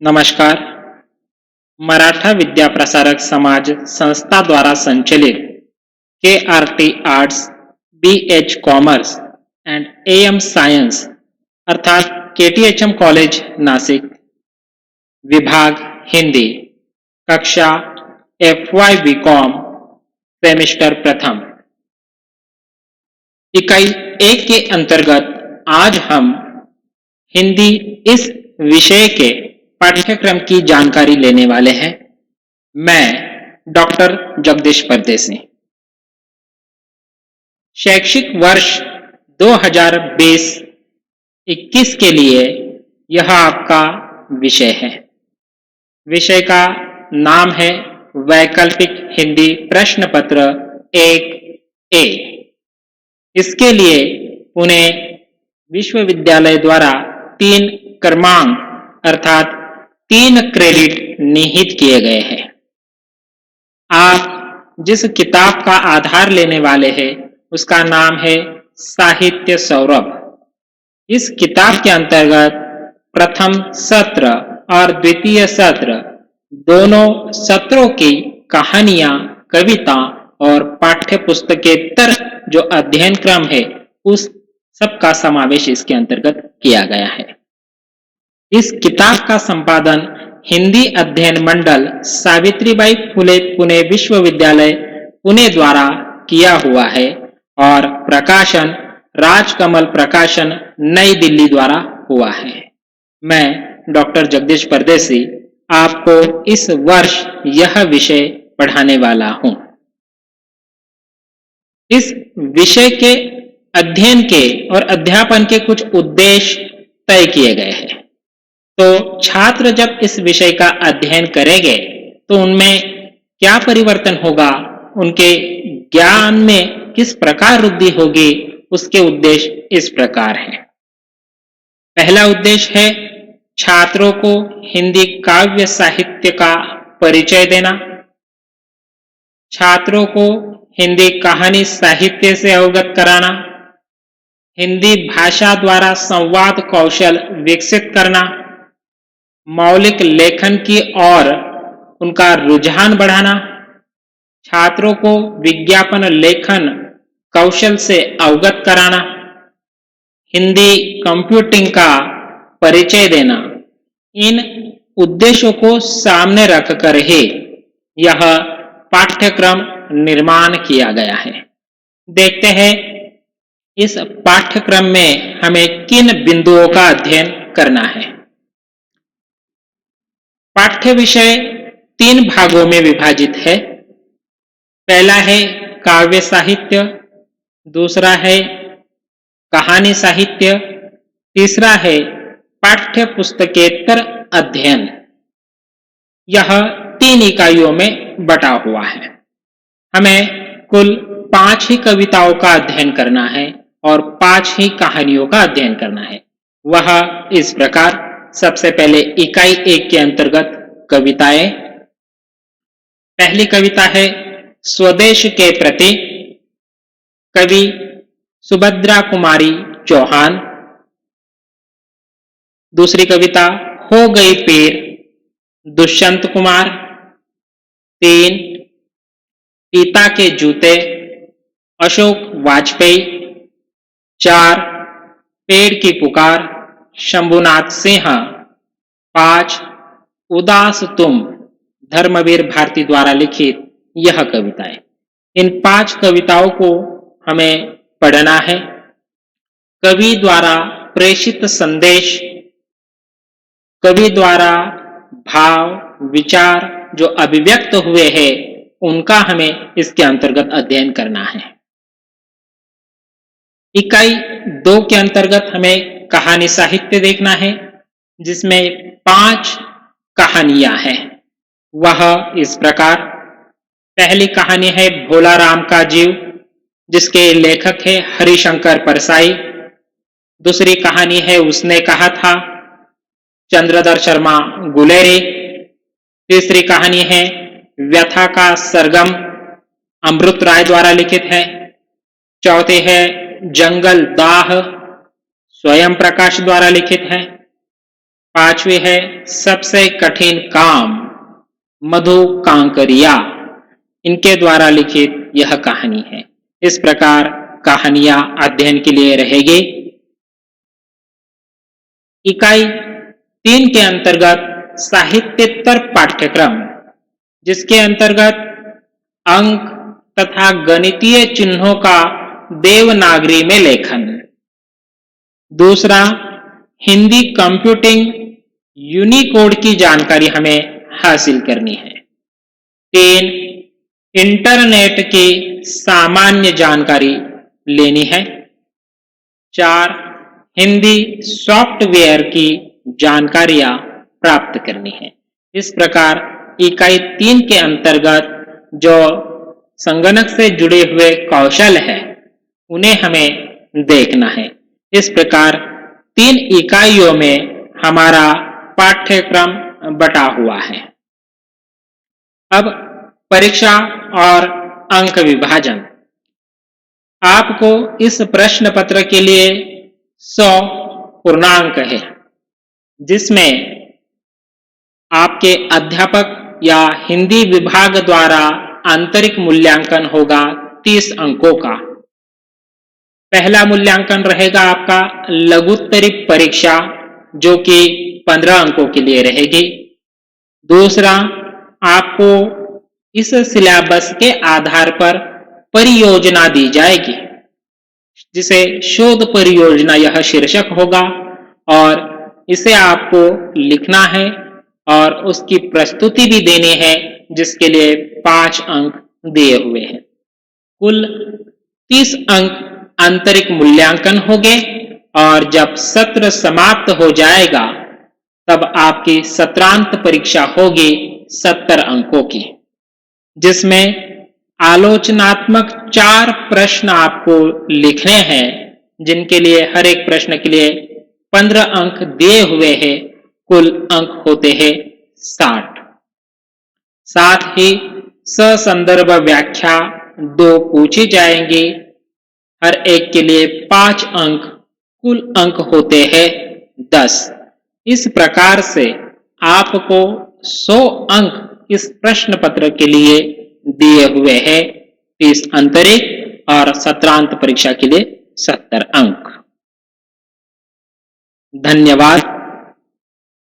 नमस्कार। मराठा विद्या प्रसारक समाज संस्था द्वारा संचालित KRT arts, BH commerce and AM science अर्थात KTHM कॉलेज नासिक, विभाग हिंदी, कक्षा FY BCom, सेमेस्टर प्रथम, इकाई 1 के अंतर्गत आज हम हिंदी इस विषय के पाठ्यक्रम की जानकारी लेने वाले हैं। मैं डॉक्टर जगदीश परदेसी। शैक्षिक वर्ष 2020-21 के लिए यह आपका विषय है। विषय का नाम है वैकल्पिक हिंदी प्रश्न पत्र 1A। इसके लिए पुणे विश्वविद्यालय द्वारा 3 क्रमांक अर्थात 3 क्रेडिट निहित किए गए हैं। आप जिस किताब का आधार लेने वाले हैं उसका नाम है साहित्य सौरभ। इस किताब के अंतर्गत प्रथम सत्र और द्वितीय सत्र दोनों सत्रों की कहानियां, कविता और पाठ्य पुस्तकेतर जो अध्ययन क्रम है उस सब का समावेश इसके अंतर्गत किया गया है। इस किताब का संपादन हिंदी अध्ययन मंडल सावित्रीबाई फुले पुणे विश्वविद्यालय पुणे द्वारा किया हुआ है और प्रकाशन राजकमल प्रकाशन नई दिल्ली द्वारा हुआ है। मैं डॉक्टर जगदीश परदेसी आपको इस वर्ष यह विषय पढ़ाने वाला हूं। इस विषय के अध्ययन के और अध्यापन के कुछ उद्देश्य तय किए गए हैं। तो छात्र जब इस विषय का अध्ययन करेंगे तो उनमें क्या परिवर्तन होगा, उनके ज्ञान में किस प्रकार वृद्धि होगी, उसके उद्देश्य इस प्रकार हैं। पहला उद्देश्य है छात्रों को हिंदी काव्य साहित्य का परिचय देना, छात्रों को हिंदी कहानी साहित्य से अवगत कराना, हिंदी भाषा द्वारा संवाद कौशल विकसित करना, मौलिक लेखन की ओर उनका रुझान बढ़ाना, छात्रों को विज्ञापन लेखन कौशल से अवगत कराना, हिंदी कंप्यूटिंग का परिचय देना। इन उद्देश्यों को सामने रखकर ही यह पाठ्यक्रम निर्माण किया गया है। देखते हैं इस पाठ्यक्रम में हमें किन बिंदुओं का अध्ययन करना है। पाठ्य विषय 3 भागों में विभाजित है। पहला है काव्य साहित्य, दूसरा है कहानी साहित्य, तीसरा है पाठ्य पुस्तकेतर अध्ययन। यह 3 इकाइयों में बटा हुआ है। हमें कुल 5 ही कविताओं का अध्ययन करना है और 5 ही कहानियों का अध्ययन करना है। वह इस प्रकार, सबसे पहले इकाई 1 के अंतर्गत कविताएं। पहली कविता है स्वदेश के प्रति, कवि सुभद्रा कुमारी चौहान। दूसरी कविता हो गई पीर, दुष्यंत कुमार। 3 पिता के जूते, अशोक वाजपेयी। 4 पेड़ की पुकार, शंभुनाथ सिंह। 5 उदास तुम, धर्मवीर भारती द्वारा लिखित यह कविताएं। इन 5 कविताओं को हमें पढ़ना है। कवि द्वारा प्रेषित संदेश, कवि द्वारा भाव विचार जो अभिव्यक्त हुए हैं उनका हमें इसके अंतर्गत अध्ययन करना है। इकाई 2 के अंतर्गत हमें कहानी साहित्य देखना है, जिसमें 5 कहानियां हैं। वह इस प्रकार, पहली कहानी है भोला राम का जीव, जिसके लेखक है हरिशंकर परसाई। दूसरी कहानी है उसने कहा था, चंद्रधर शर्मा गुलेरी। तीसरी कहानी है व्यथा का सरगम, अमृत राय द्वारा लिखित है। चौथी है जंगल दाह, स्वयं प्रकाश द्वारा लिखित है। 5वीं है सबसे कठिन काम, मधु कांकरिया, इनके द्वारा लिखित यह कहानी है। इस प्रकार कहानियां अध्ययन के लिए रहेगी। इकाई 3 के अंतर्गत साहित्येतर पाठ्यक्रम, जिसके अंतर्गत अंक तथा गणितीय चिन्हों का देवनागरी में लेखन। दूसरा, हिंदी कंप्यूटिंग यूनिकोड की जानकारी हमें हासिल करनी है। 3, इंटरनेट की सामान्य जानकारी लेनी है। 4, हिंदी सॉफ्टवेयर की जानकारियां प्राप्त करनी है। इस प्रकार इकाई 3 के अंतर्गत जो संगणक से जुड़े हुए कौशल है उन्हें हमें देखना है। इस प्रकार 3 इकाइयों में हमारा पाठ्यक्रम बटा हुआ है। अब परीक्षा और अंक विभाजन। आपको इस प्रश्न पत्र के लिए 100 पूर्णांक है, जिसमें आपके अध्यापक या हिंदी विभाग द्वारा आंतरिक मूल्यांकन होगा 30 अंकों का। पहला मूल्यांकन रहेगा आपका लघुत्तरी परीक्षा, जो कि 15 अंकों के लिए रहेगी। दूसरा, आपको इस सिलेबस के आधार पर परियोजना दी जाएगी, जिसे शोध परियोजना यह शीर्षक होगा, और इसे आपको लिखना है और उसकी प्रस्तुति भी देनी है, जिसके लिए 5 अंक दिए हुए हैं। कुल 30 अंक आंतरिक मूल्यांकन होंगे, और जब सत्र समाप्त हो जाएगा तब आपकी सत्रांत परीक्षा होगी 70 अंकों की, जिसमें आलोचनात्मक 4 प्रश्न आपको लिखने हैं, जिनके लिए हर एक प्रश्न के लिए 15 अंक दिए हुए हैं। कुल अंक होते हैं 60। साथ ही ससंदर्भ व्याख्या 2 पूछी जाएंगी, हर एक के लिए 5 अंक, कुल अंक होते हैं 10। इस प्रकार से आपको 100 अंक इस प्रश्न पत्र के लिए दिए हुए हैं। 30 आंतरिक और सत्रांत परीक्षा के लिए 70 अंक। धन्यवाद।